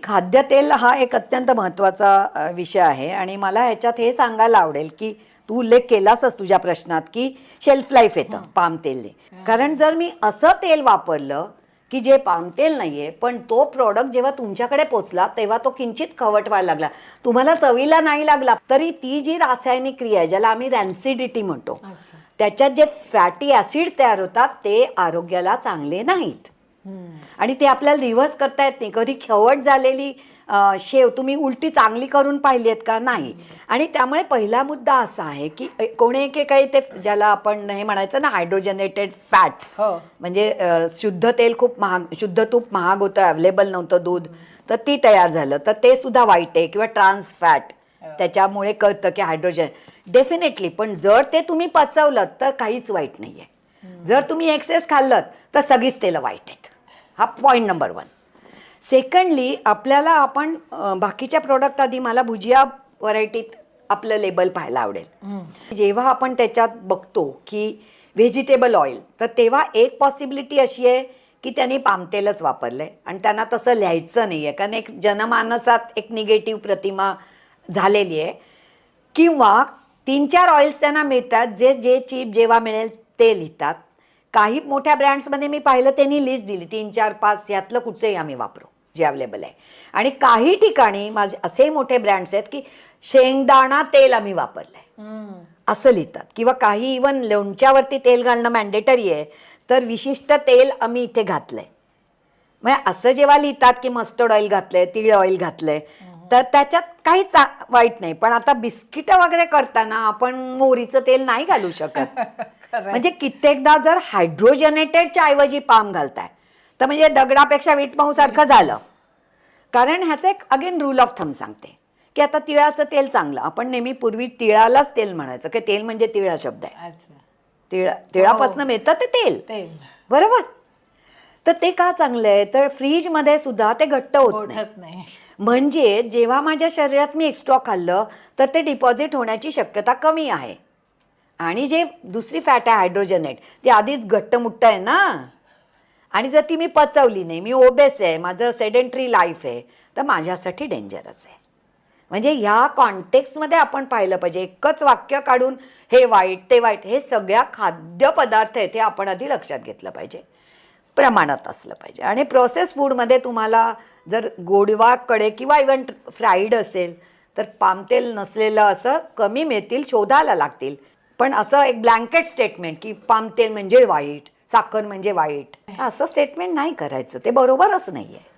खाद्यतेल हा एक अत्यंत महत्त्वाचा विषय आहे आणि मला ह्याच्यात हे सांगायला आवडेल की तू उल्लेख केलासच तुझ्या प्रश्नात की शेल्फ लाईफ येतं पाम तेलने. कारण जर मी असं तेल वापरलं की जे पाम तेल नाहीये पण तो प्रोडक्ट जेव्हा तुमच्याकडे पोचला तेव्हा तो किंचित खवट व्हायला लागला, तुम्हाला चवीला नाही लागला, तरी ती जी रासायनिक क्रिया आहे ज्याला आम्ही रॅन्सिडिटी म्हणतो, त्याच्यात जे फॅटी ॲसिड तयार होतात ते आरोग्याला चांगले नाहीत आणि ते आपल्याला रिव्हर्स करता येत नाही. कधी खवट झालेली शेव तुम्ही उलटी चांगली करून पाहिली आहेत का? नाही. आणि त्यामुळे पहिला मुद्दा असा आहे की कोणी काही ते ज्याला आपण हे म्हणायचं ना हायड्रोजनेटेड फॅट, म्हणजे शुद्ध तेल खूप महाग, शुद्ध तूप महाग होतं, अवेलेबल नव्हतं दूध, तर ती तयार झालं तर ते सुद्धा वाईट आहे. किंवा ट्रान्स फॅट, त्याच्यामुळे कळतं की हायड्रोजन डेफिनेटली, पण जर ते तुम्ही पचवलं तर काहीच वाईट नाही आहे. जर तुम्ही एक्सेस खाल्लं तर सगळीच तेलं वाईट आहेत. हा पॉईंट नंबर 1. सेकंडली आपल्याला आपण बाकीच्या प्रोडक्ट आधी मला भुजिया व्हरायटीत आपलं लेबल पाहायला आवडेल. जेव्हा आपण त्याच्यात बघतो की व्हेजिटेबल ऑइल, तर तेव्हा एक पॉसिबिलिटी अशी आहे की त्यांनी पामतेलच वापरलंय आणि त्यांना तसं लिहायचं नाही आहे, कारण एक जनमानसात एक निगेटिव्ह प्रतिमा झालेली आहे. किंवा 3-4 ऑइल्स त्यांना मिळतात जे जे चीप जेव्हा मिळेल ते लिहितात. काही मोठ्या ब्रँड्समध्ये मी पाहिलं त्यांनी लिस्ट दिली 3-4-5 यातलं कुठचंही आम्ही वापरू जे अवेलेबल आहे. आणि काही ठिकाणी माझे असे मोठे ब्रँड्स आहेत की शेंगदाणा तेल आम्ही वापरलंय असं लिहितात. किंवा काही इवन लोणच्यावरती तेल घालणं मॅन्डेटरी आहे, तर विशिष्ट तेल आम्ही इथे घातलंय. म्हणजे असं जेव्हा लिहितात की मस्टर्ड ऑइल घातलंय, तीळ ऑइल घातलंय, तर त्याच्यात काहीच वाईट नाही. पण आता बिस्किट वगैरे करताना आपण मोहरीचं तेल नाही घालू शकत. म्हणजे कित्येकदा जर हायड्रोजनेटेडच्या ऐवजी पाम घालताय तर म्हणजे दगडापेक्षा वीट पाहू सारखं झालं. कारण ह्याचं एक अगेन रूल ऑफ थंब सांगते की आता तिळाचं तेल चांगलं, आपण नेहमी पूर्वी तिळालाच तेल म्हणायचं की तेल म्हणजे तिळ हा शब्द आहे. तिळापासून मिळतं ते तेल, बरोबर. तर ते का चांगलं आहे, तर फ्रीजमध्ये सुद्धा ते घट्ट होत नाही. म्हणजे जेव्हा माझ्या शरीरात मी एक्स्ट्रा खाल्लं तर ते डिपॉझिट होण्याची शक्यता कमी आहे. आणि जे दुसरी फॅट आहे हायड्रोजनेट, ती आधीच घट्टमुट्ट आहे ना, आणि जर ती मी पचवली नाही, मी ओबेस आहे, माझं सेडेंटरी लाईफ आहे, तर माझ्यासाठी डेंजरस आहे. म्हणजे ह्या कॉन्टेक्स्टमध्ये आपण पाहिलं पाहिजे. एकच वाक्य काढून हे वाईट ते वाईट, हे सगळ्या खाद्यपदार्थ आहेत हे आपण आधी लक्षात घेतलं पाहिजे, प्रमाणात असलं पाहिजे. आणि प्रोसेस फूडमध्ये तुम्हाला जर गोडवाकडे किंवा इव्हन फ्राईड असेल तर पामतेल नसलेलं असं कमी मिळतील, शोधायला लागतील. पण असं एक ब्लँकेट स्टेटमेंट की पामतेल म्हणजे वाईट, साखर म्हणजे वाईट, असं स्टेटमेंट नाही करायचं, ते बरोबरच नाही आहे.